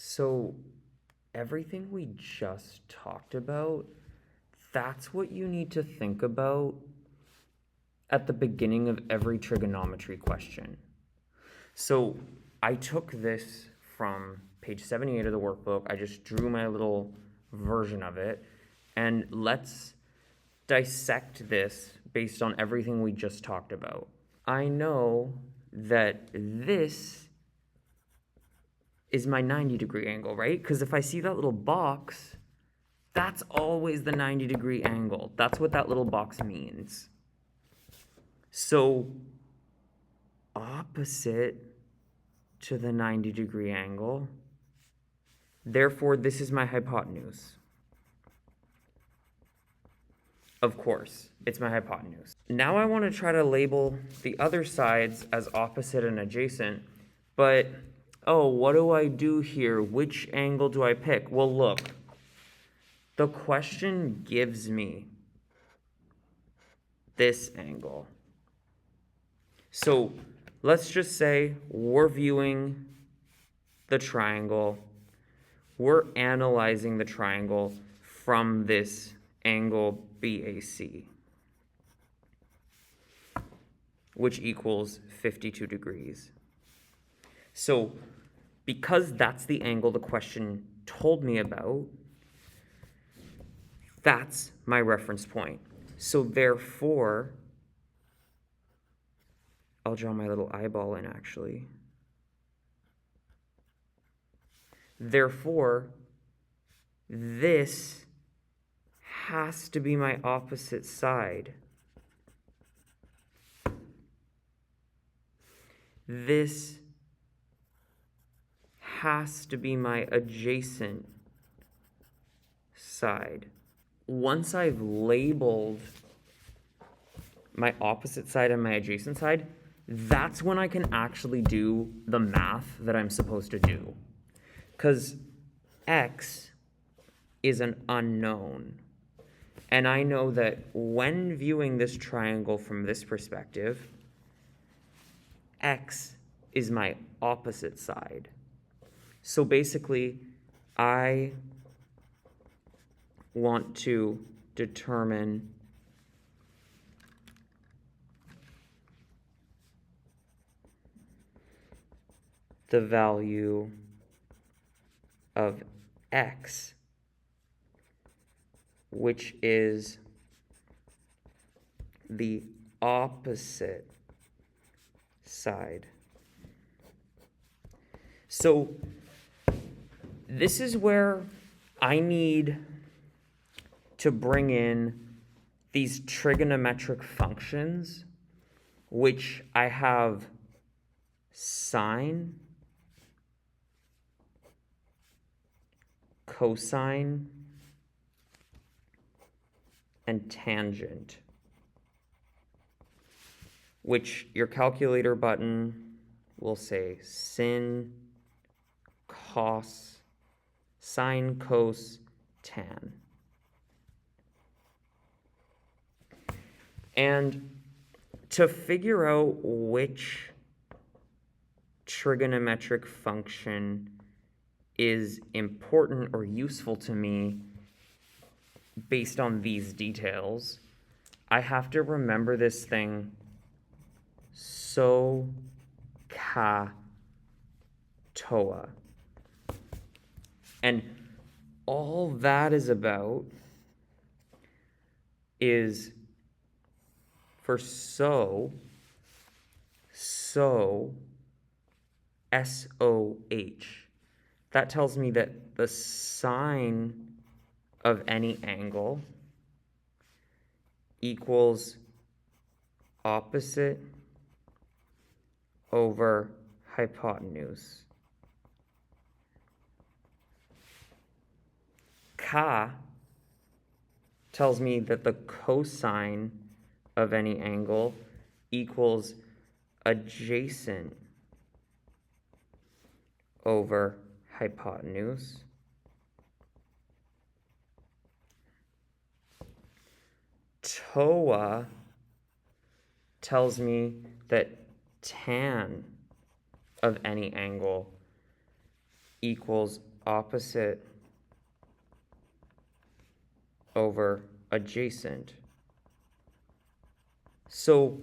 So everything we just talked about, that's what you need to think about at the beginning of every trigonometry question. So I took this from page 78 of the workbook. I just drew my little version of it. And let's dissect this based on everything we just talked about. I know that this is my 90-degree angle, right? Because if I see that little box, that's always the 90-degree angle. That's what that little box means. So opposite to the 90-degree angle, therefore this is my hypotenuse. Of course, it's my hypotenuse. Now I want to try to label the other sides as opposite and adjacent, but oh, what do I do here? Which angle do I pick? Well, look, the question gives me this angle. So let's just say we're viewing the triangle. We're analyzing the triangle from this angle BAC, which equals 52 degrees. So because that's the angle the question told me about, that's my reference point. So therefore, I'll draw my little eyeball in actually. Therefore, this has to be my opposite side. This has to be my adjacent side. Once I've labeled my opposite side and my adjacent side, that's when I can actually do the math that I'm supposed to do. Because x is an unknown. And I know that when viewing this triangle from this perspective, x is my opposite side. So basically, I want to determine the value of x, which is the opposite side. So this is where I need to bring in these trigonometric functions, which I have sine, cosine, and tangent, which your calculator button will say sin, cos, sine, cos, tan. And to figure out which trigonometric function is important or useful to me based on these details, I have to remember this thing SOHCAHTOA. And all that is about is for so, S-O-H. That tells me that the sine of any angle equals opposite over hypotenuse. Ka tells me that the cosine of any angle equals adjacent over hypotenuse. TOA tells me that tan of any angle equals opposite over adjacent. So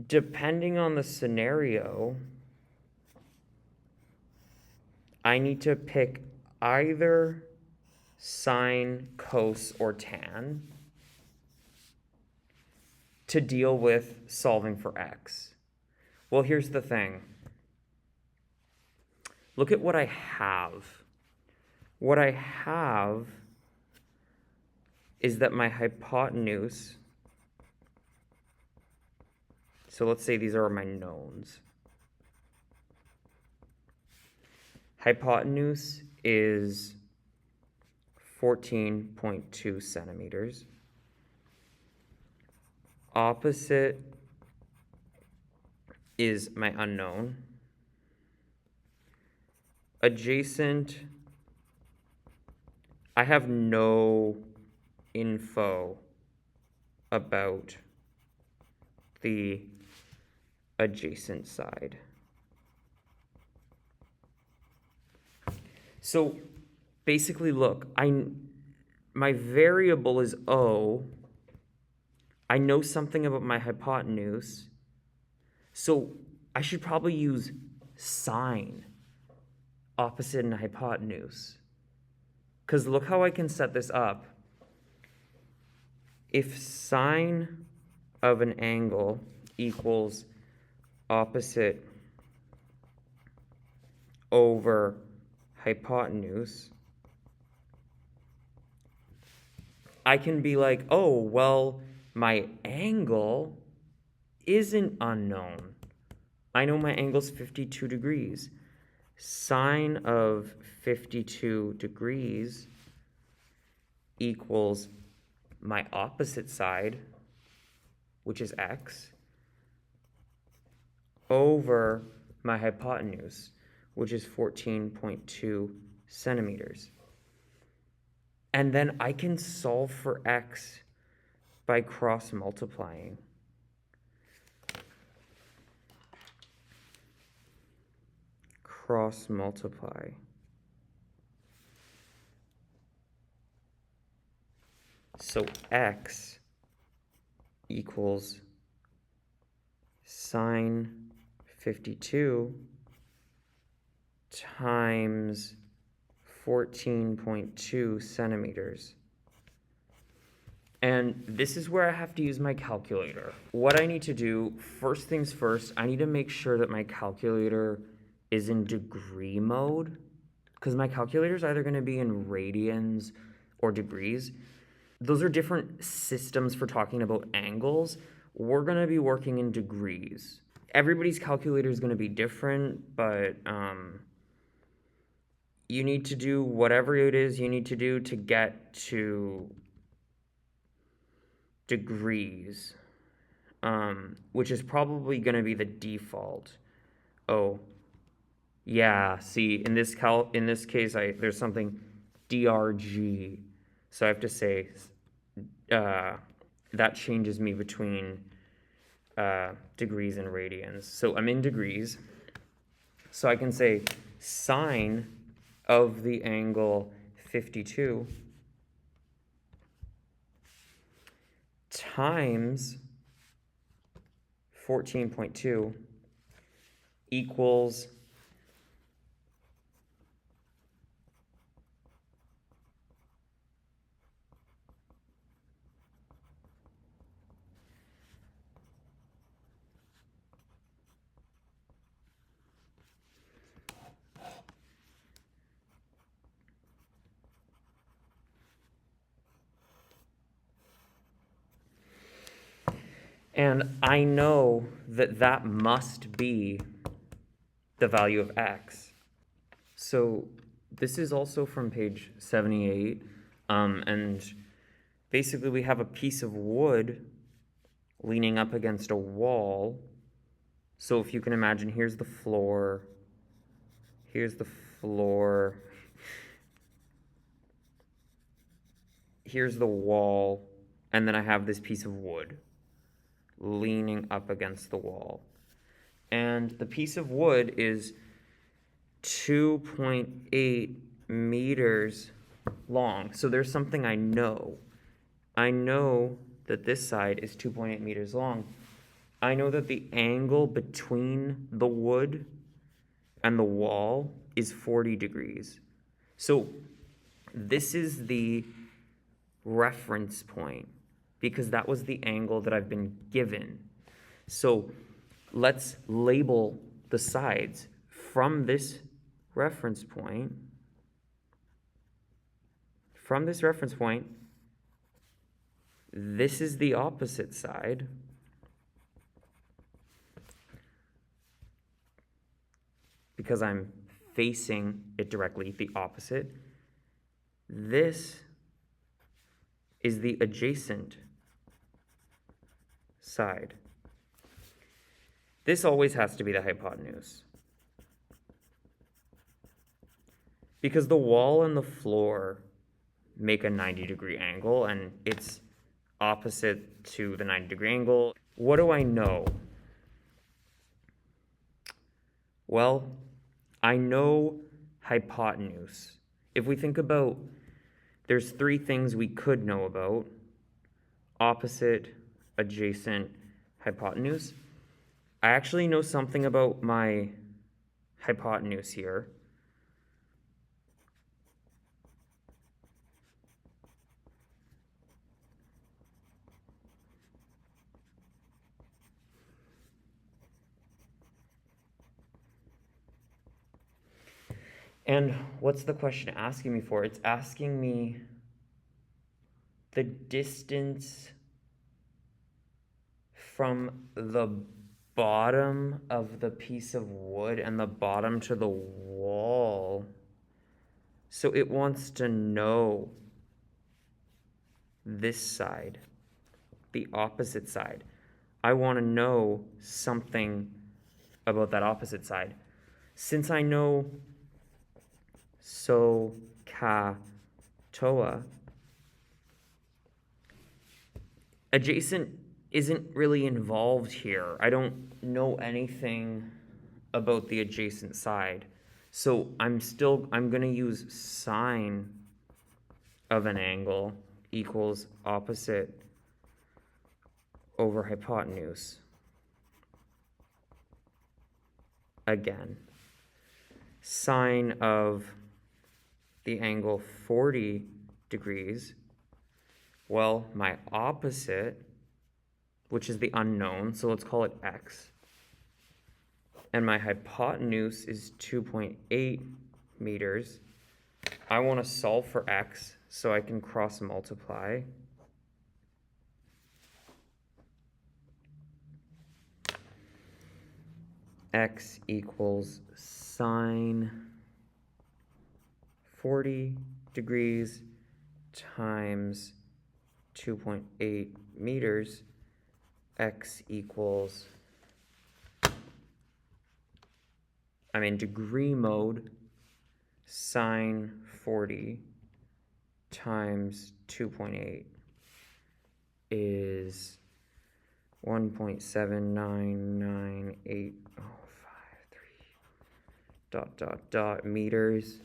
depending on the scenario, I need to pick either sine, cos, or tan to deal with solving for x. Well, here's the thing. Look at what I have. What I have is that my hypotenuse, so let's say these are my knowns. Hypotenuse is 14.2 centimeters. Opposite is my unknown. Adjacent, I have no info about the adjacent side. So basically, look, my variable is O. I know something about my hypotenuse. So I should probably use sine, opposite and hypotenuse. Because look how I can set this up. If sine of an angle equals opposite over hypotenuse, I can be like, oh, well, my angle isn't unknown. I know my angle's 52 degrees. Sine of 52 degrees equals my opposite side, which is x, over my hypotenuse, which is 14.2 centimeters. And then I can solve for x by cross multiplying. Cross multiply. So x equals sine 52 times 14.2 centimeters. And this is where I have to use my calculator. What I need to do, first things first, I need to make sure that my calculator is in degree mode, because my calculator is either going to be in radians or degrees. Those are different systems for talking about angles. We're going to be working in degrees. Everybody's calculator is going to be different, but you need to do whatever it is you need to do to get to degrees, which is probably going to be the default. Oh, yeah, see, in this case, there's something DRG, so I have to say that changes me between degrees and radians. So I'm in degrees, so I can say sine of the angle 52 times 14.2 equals and I know that that must be the value of x. So this is also from page 78, and basically we have a piece of wood leaning up against a wall. So if you can imagine, here's the floor, here's the wall, and then I have this piece of wood leaning up against the wall. And the piece of wood is 2.8 meters long. So there's something I know. I know that this side is 2.8 meters long. I know that the angle between the wood and the wall is 40 degrees. So this is the reference point because that was the angle that I've been given. So let's label the sides from this reference point. From this reference point, this is the opposite side. Because I'm facing it directly, the opposite. This is the adjacent side. This always has to be the hypotenuse. Because the wall and the floor make a 90-degree angle, and it's opposite to the 90-degree angle. What do I know? Well, I know hypotenuse. If we think about, there's three things we could know about: opposite, adjacent, hypotenuse. I actually know something about my hypotenuse here. And what's the question asking me for? It's asking me the distance from the bottom of the piece of wood and the bottom to the wall. So it wants to know this side, the opposite side. I want to know something about that opposite side. Since I know so, ka, toa, adjacent isn't really involved here. I don't know anything about the adjacent side. So I'm going to use sine of an angle equals opposite over hypotenuse. Again, sine of the angle 40 degrees, well, my opposite, which is the unknown, so let's call it x, and my hypotenuse is 2.8 meters. I want to solve for x, so I can cross multiply. X equals sine 40 degrees times 2.8 meters. X equals, I'm in degree mode, sine 40 times 2.8 is 1.7998053 meters,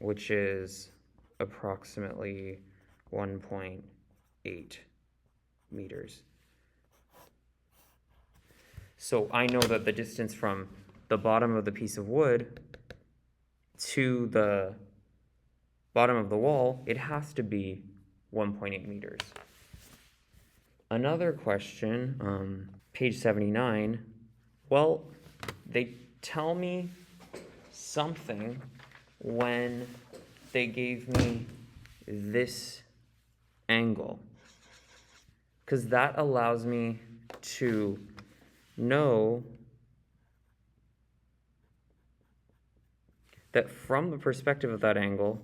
which is approximately 1.8 meters. So I know that the distance from the bottom of the piece of wood to the bottom of the wall, it has to be 1.8 meters. Another question, page 79, well, they tell me something when they gave me this angle, because that allows me to know that from the perspective of that angle,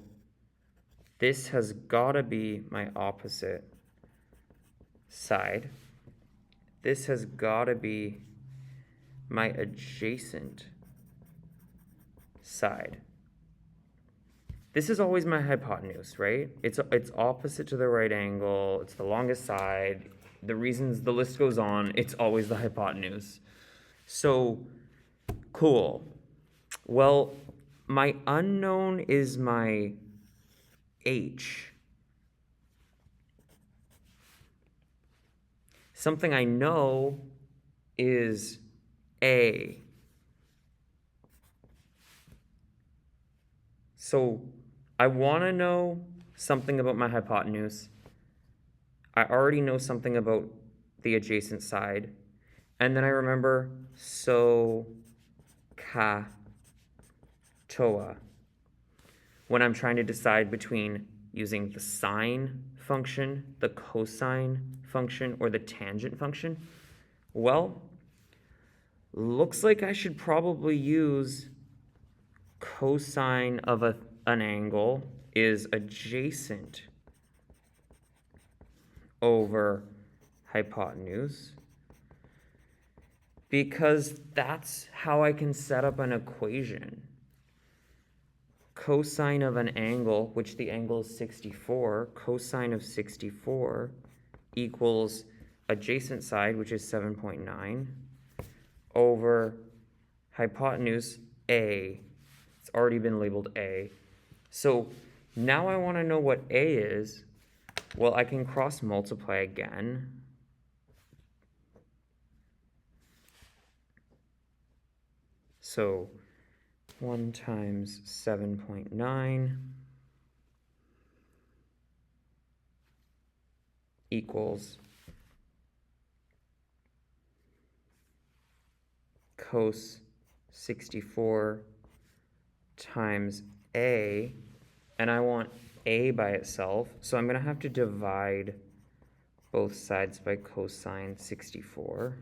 this has got to be my opposite side. This has got to be my adjacent side. This is always my hypotenuse, right? It's opposite to the right angle. It's the longest side. The reasons, the list goes on. It's always the hypotenuse. So, cool. Well, my unknown is my h. Something I know is a. So I want to know something about my hypotenuse. I already know something about the adjacent side. And then I remember so ka toa when I'm trying to decide between using the sine function, the cosine function, or the tangent function. Well, looks like I should probably use cosine of an angle is adjacent over hypotenuse, because that's how I can set up an equation. Cosine of an angle, which the angle is 64, cosine of 64 equals adjacent side, which is 7.9, over hypotenuse A. It's already been labeled A. So now I want to know what A is. Well, I can cross multiply again. So 1 times 7.9 equals cos 64 times A, and I want A by itself, so I'm going to have to divide both sides by cosine 64.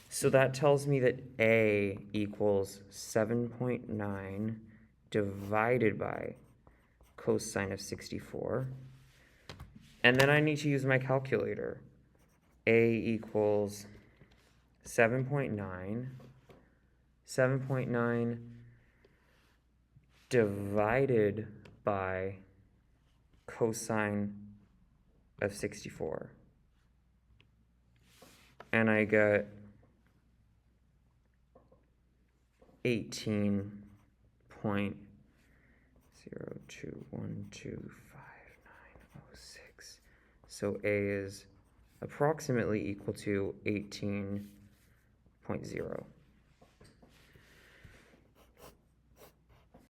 So that tells me that A equals 7.9 divided by cosine of 64. And then I need to use my calculator. A equals 7.9. 7.9 divided by cosine of 64. And I get 18.02125906. So A is approximately equal to 18.0.